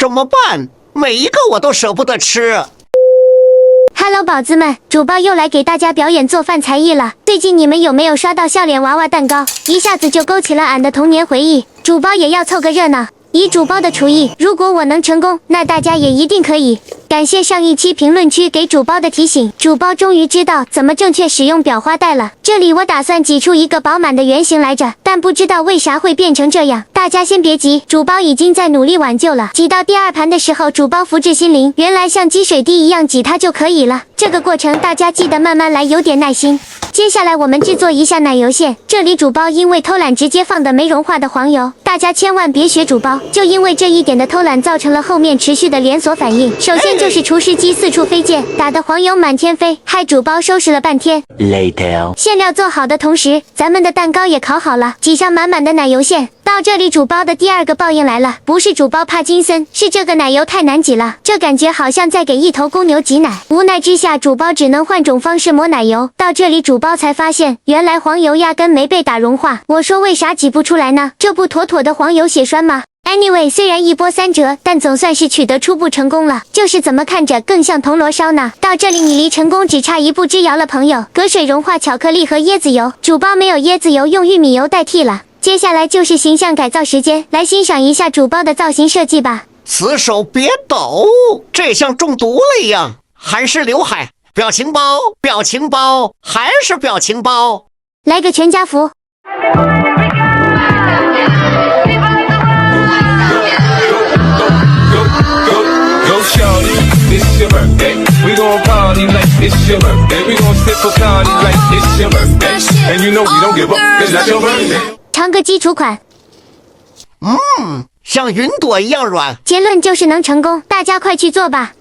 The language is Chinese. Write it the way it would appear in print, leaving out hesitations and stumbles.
怎么办？每一个我都舍不得吃。Hello， 宝子们，主包又来给大家表演做饭才艺了。最近你们有没有刷到笑脸娃娃蛋糕？一下子就勾起了俺的童年回忆。主包也要凑个热闹。以主包的厨艺，如果我能成功，那大家也一定可以。感谢上一期评论区给主包的提醒，主包终于知道怎么正确使用裱花袋了。这里我打算挤出一个饱满的圆形来着，但不知道为啥会变成这样。大家先别急，主包已经在努力挽救了。挤到第二盘的时候，主包福至心灵，原来像积水滴一样挤它就可以了。这个过程大家记得慢慢来，有点耐心。接下来我们制作一下奶油馅，这里主包因为偷懒直接放的没融化的黄油，大家千万别学主包，就因为这一点的偷懒造成了后面持续的连锁反应。首先就是厨师机四处飞溅，打的黄油满天飞，害主包收拾了半天。Later， 馅料做好的同时，咱们的蛋糕也烤好了，挤上满满的奶油馅。到这里主包的第二个报应来了，不是主包怕金森，是这个奶油太难挤了，这感觉好像在给一头公牛挤奶。无奈之下，主包只能换种方式抹奶油。到这里主包才发现，原来黄油压根没被打融化。我说为啥挤不出来呢？这不妥妥的黄油血栓吗？Anyway， 虽然一波三折，但总算是取得初步成功了。就是怎么看着更像铜锣烧呢？到这里你离成功只差一步之遥了，朋友。隔水融化巧克力和椰子油，主包没有椰子油，用玉米油代替了。接下来就是形象改造时间，来欣赏一下主包的造型设计吧。此手别抖，这像中毒了一样。韩式刘海，表情包，表情包，还是表情包。来个全家福。It's your birthday. We gon' party like it's your birthday. We gon' sip a party like it's your birthday. And you know we don't give up. It's not your birthday. 唱个基础款。像云朵一样软。结论就是能成功，大家快去做吧。